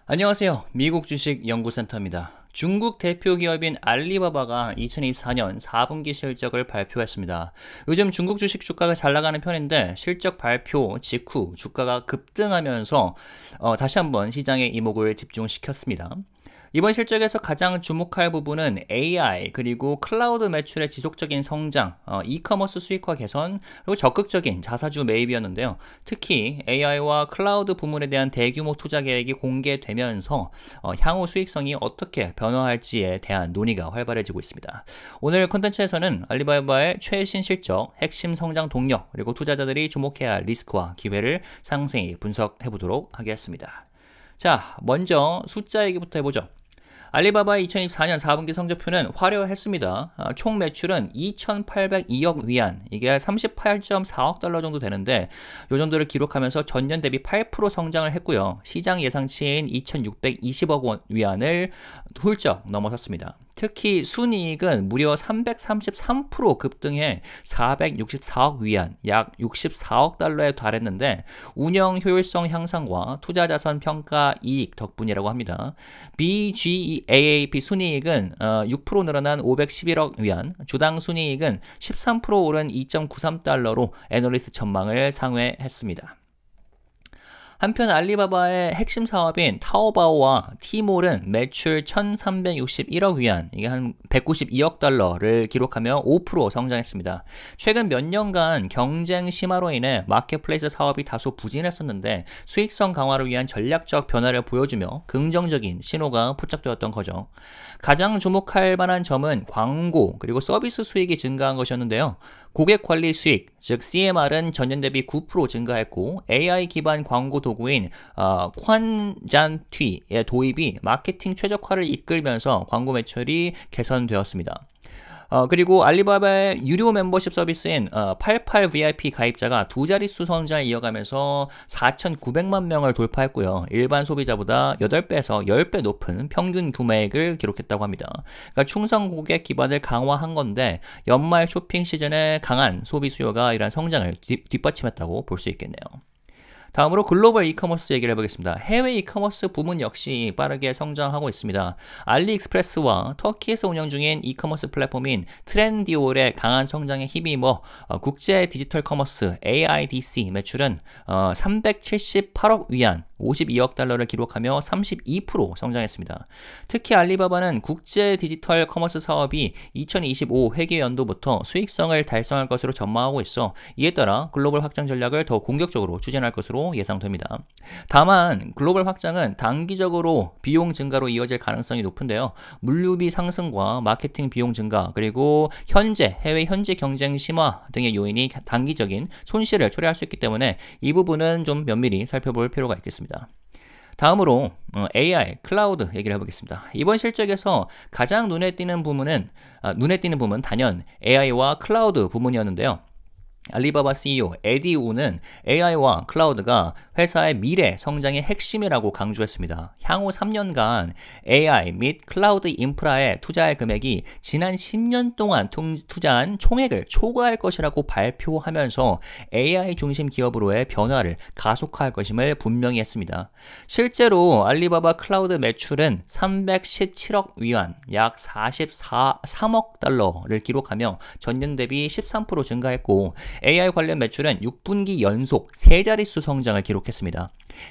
안녕하세요. 미국 주식 연구센터입니다. 중국 대표 기업인 알리바바가 2024년 4분기 실적을 발표했습니다. 요즘 중국 주식 주가가 잘 나가는 편인데 실적 발표 직후 주가가 급등하면서 다시 한번 시장의 이목을 집중시켰습니다. 이번 실적에서 가장 주목할 부분은 AI 그리고 클라우드 매출의 지속적인 성장, 이커머스 수익화 개선, 그리고 적극적인 자사주 매입이었는데요. 특히 AI와 클라우드 부문에 대한 대규모 투자 계획이 공개되면서 향후 수익성이 어떻게 변화할지에 대한 논의가 활발해지고 있습니다. 오늘 콘텐츠에서는 알리바바의 최신 실적, 핵심 성장 동력, 그리고 투자자들이 주목해야 할 리스크와 기회를 상세히 분석해 보도록 하겠습니다. 자, 먼저 숫자 얘기부터 해보죠. 알리바바의 2024년 4분기 성적표는 화려했습니다. 총 매출은 2,802억 위안, 이게 38.4억 달러 정도 되는데 이 정도를 기록하면서 전년 대비 8% 성장을 했고요. 시장 예상치인 2,620억 위안을 훌쩍 넘어섰습니다. 특히 순이익은 무려 333% 급등해 464억 위안, 약 64억 달러에 달했는데 운영 효율성 향상과 투자 자산 평가 이익 덕분이라고 합니다. BGAAP 순이익은 6% 늘어난 511억 위안, 주당 순이익은 13% 오른 2.93달러로 애널리스트 전망을 상회했습니다. 한편 알리바바의 핵심 사업인 타오바오와 티몰은 매출 1,361억 위안, 이게 한 192억 달러를 기록하며 5% 성장했습니다. 최근 몇 년간 경쟁 심화로 인해 마켓플레이스 사업이 다소 부진했었는데 수익성 강화를 위한 전략적 변화를 보여주며 긍정적인 신호가 포착되었던 거죠. 가장 주목할 만한 점은 광고 그리고 서비스 수익이 증가한 것이었는데요. 고객 관리 수익, 즉 CMR은 전년 대비 9% 증가했고 AI 기반 광고 도구인 콴잔튀의 도입이 마케팅 최적화를 이끌면서 광고 매출이 개선되었습니다. 그리고 알리바바의 유료 멤버십 서비스인 88VIP 가입자가 두 자릿수 성장을 이어가면서 4,900만 명을 돌파했고요. 일반 소비자보다 8배에서 10배 높은 평균 구매액을 기록했다고 합니다. 그러니까 충성 고객 기반을 강화한 건데 연말 쇼핑 시즌에 강한 소비 수요가 이러한 성장을 뒷받침했다고 볼 수 있겠네요. 다음으로 글로벌 이커머스 얘기를 해보겠습니다. 해외 이커머스 부문 역시 빠르게 성장하고 있습니다. 알리익스프레스와 터키에서 운영 중인 이커머스 플랫폼인 트렌디올의 강한 성장에 힘입어 국제 디지털 커머스 AIDC 매출은 378억 위안, 52억 달러를 기록하며 32% 성장했습니다. 특히 알리바바는 국제 디지털 커머스 사업이 2025 회계연도부터 수익성을 달성할 것으로 전망하고 있어 이에 따라 글로벌 확장 전략을 더 공격적으로 추진할 것으로 예상됩니다. 다만 글로벌 확장은 단기적으로 비용 증가로 이어질 가능성이 높은데요. 물류비 상승과 마케팅 비용 증가 그리고 해외 현지 경쟁 심화 등의 요인이 단기적인 손실을 초래할 수 있기 때문에 이 부분은 좀 면밀히 살펴볼 필요가 있겠습니다. 다음으로 AI, 클라우드 얘기를 해보겠습니다. 이번 실적에서 가장 눈에 띄는 부분은 단연 AI와 클라우드 부문이었는데요. 알리바바 CEO 에디 우는 AI와 클라우드가 회사의 미래 성장의 핵심이라고 강조했습니다. 향후 3년간 AI 및 클라우드 인프라에 투자할 금액이 지난 10년 동안 투자한 총액을 초과할 것이라고 발표하면서 AI 중심 기업으로의 변화를 가속화할 것임을 분명히 했습니다. 실제로 알리바바 클라우드 매출은 317억 위안, 약 43억 달러를 기록하며 전년 대비 13% 증가했고 AI 관련 매출은 6분기 연속 3자릿수 성장을 기록했습니다.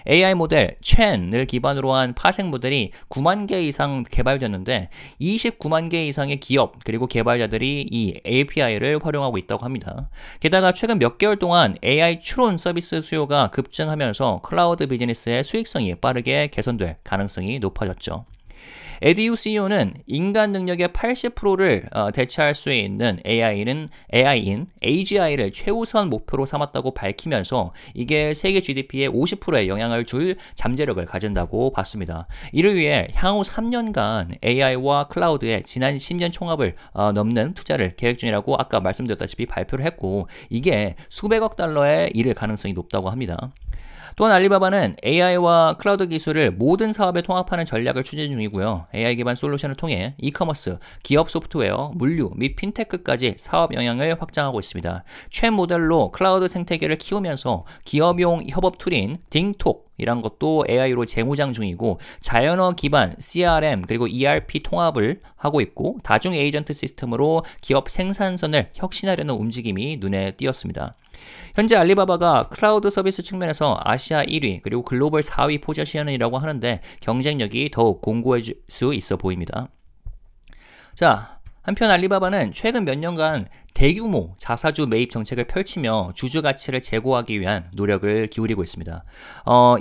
AI 모델 첸을 기반으로 한 파생 모델이 9만 개 이상 개발됐는데 29만 개 이상의 기업 그리고 개발자들이 이 API를 활용하고 있다고 합니다. 게다가 최근 몇 개월 동안 AI 추론 서비스 수요가 급증하면서 클라우드 비즈니스의 수익성이 빠르게 개선될 가능성이 높아졌죠. 에디유 CEO는 인간 능력의 80%를 대체할 수 있는 AI인 AGI를 최우선 목표로 삼았다고 밝히면서 이게 세계 GDP에 50%의 영향을 줄 잠재력을 가진다고 봤습니다. 이를 위해 향후 3년간 AI와 클라우드에 지난 10년 총합을 넘는 투자를 계획 중이라고 아까 말씀드렸다시피 발표를 했고 이게 수백억 달러에 이를 가능성이 높다고 합니다. 또한 알리바바는 AI와 클라우드 기술을 모든 사업에 통합하는 전략을 추진 중이고요. AI 기반 솔루션을 통해 이커머스, 기업 소프트웨어, 물류 및 핀테크까지 사업 영향을 확장하고 있습니다. 최 모델로 클라우드 생태계를 키우면서 기업용 협업 툴인 딩톡, 이란 것도 AI로 재무장 중이고 자연어 기반 CRM 그리고 ERP 통합을 하고 있고 다중 에이전트 시스템으로 기업 생산선을 혁신하려는 움직임이 눈에 띄었습니다. 현재 알리바바가 클라우드 서비스 측면에서 아시아 1위 그리고 글로벌 4위 포지션이라고 하는데 경쟁력이 더욱 공고해질 수 있어 보입니다. 자, 한편 알리바바는 최근 몇 년간 대규모 자사주 매입 정책을 펼치며 주주 가치를 제고하기 위한 노력을 기울이고 있습니다.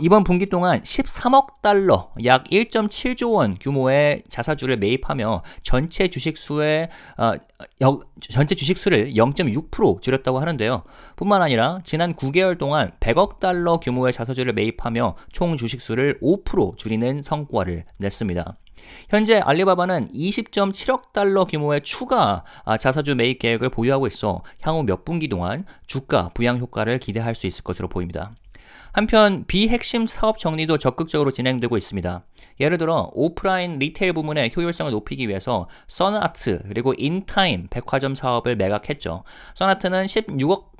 이번 분기 동안 13억 달러, 약 1.7조 원 규모의 자사주를 매입하며 전체 주식수를 0.6% 줄였다고 하는데요. 뿐만 아니라 지난 9개월 동안 100억 달러 규모의 자사주를 매입하며 총 주식수를 5% 줄이는 성과를 냈습니다. 현재 알리바바는 20.7억 달러 규모의 추가 자사주 매입 계획을 보유하고 있어 향후 몇 분기 동안 주가 부양 효과를 기대할 수 있을 것으로 보입니다. 한편 비핵심 사업 정리도 적극적으로 진행되고 있습니다. 예를 들어 오프라인 리테일 부문의 효율성을 높이기 위해서 선아트 그리고 인타임 백화점 사업을 매각했죠. 선아트는 16억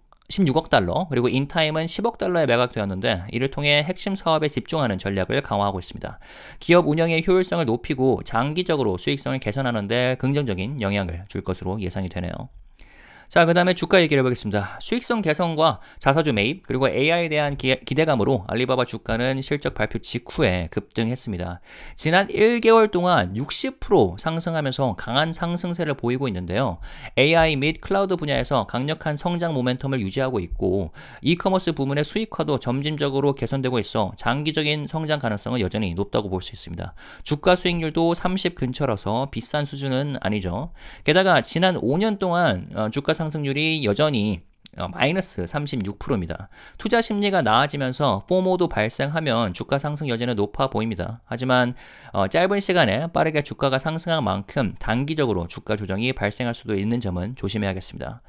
달러 그리고 인타임은 10억 달러에 매각되었는데 이를 통해 핵심 사업에 집중하는 전략을 강화하고 있습니다. 기업 운영의 효율성을 높이고 장기적으로 수익성을 개선하는 데 긍정적인 영향을 줄 것으로 예상이 되네요. 자, 그 다음에 주가 얘기를 해보겠습니다. 수익성 개선과 자사주 매입 그리고 AI에 대한 기대감으로 알리바바 주가는 실적 발표 직후에 급등했습니다. 지난 1개월 동안 60% 상승하면서 강한 상승세를 보이고 있는데요. AI 및 클라우드 분야에서 강력한 성장 모멘텀을 유지하고 있고 이커머스 부문의 수익화도 점진적으로 개선되고 있어 장기적인 성장 가능성은 여전히 높다고 볼 수 있습니다. 주가 수익률도 30 근처라서 비싼 수준은 아니죠. 게다가 지난 5년 동안 주가 상승률이 여전히 마이너스 36%입니다. 투자 심리가 나아지면서 포모도 발생하면 주가 상승 여지는 높아 보입니다. 하지만 짧은 시간에 빠르게 주가가 상승한 만큼 단기적으로 주가 조정이 발생할 수도 있는 점은 조심해야겠습니다.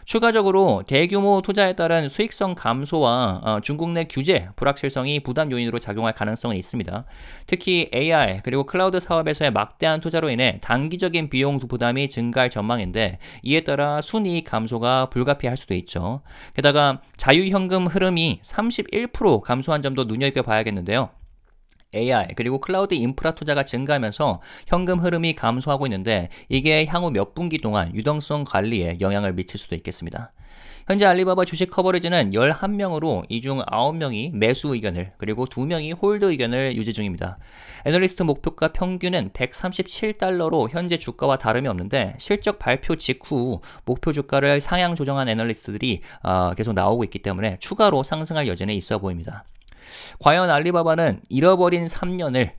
추가적으로 대규모 투자에 따른 수익성 감소와 중국 내 규제 불확실성이 부담 요인으로 작용할 가능성은 있습니다. 특히 AI 그리고 클라우드 사업에서의 막대한 투자로 인해 단기적인 비용 부담이 증가할 전망인데 이에 따라 순이익 감소가 불가피할 수도 있죠. 게다가 자유현금 흐름이 31% 감소한 점도 눈여겨봐야겠는데요. AI 그리고 클라우드 인프라 투자가 증가하면서 현금 흐름이 감소하고 있는데 이게 향후 몇 분기 동안 유동성 관리에 영향을 미칠 수도 있겠습니다. 현재 알리바바 주식 커버리지는 11명으로 이 중 9명이 매수 의견을 그리고 2명이 홀드 의견을 유지 중입니다. 애널리스트 목표가 평균은 137달러로 현재 주가와 다름이 없는데 실적 발표 직후 목표 주가를 상향 조정한 애널리스트들이 계속 나오고 있기 때문에 추가로 상승할 여지는 있어 보입니다. 과연 알리바바는 잃어버린 3년을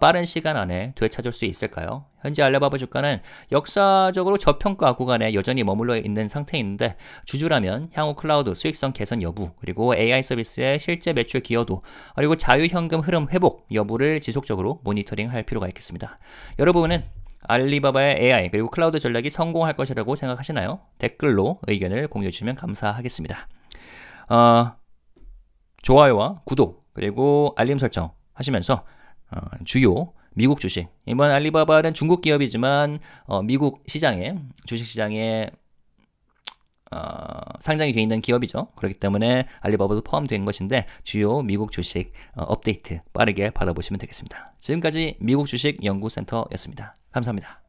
빠른 시간 안에 되찾을 수 있을까요? 현재 알리바바 주가는 역사적으로 저평가 구간에 여전히 머물러 있는 상태인데 주주라면 향후 클라우드 수익성 개선 여부 그리고 AI 서비스의 실제 매출 기여도 그리고 자유현금 흐름 회복 여부를 지속적으로 모니터링할 필요가 있겠습니다. 여러분은 알리바바의 AI 그리고 클라우드 전략이 성공할 것이라고 생각하시나요? 댓글로 의견을 공유해 주시면 감사하겠습니다. 좋아요와 구독 그리고 알림 설정 하시면서 주요 미국 주식, 이번 알리바바는 중국 기업이지만 미국 시장에 주식시장에 상장이 돼 있는 기업이죠. 그렇기 때문에 알리바바도 포함된 것인데 주요 미국 주식 업데이트 빠르게 받아보시면 되겠습니다. 지금까지 미국 주식 연구센터였습니다. 감사합니다.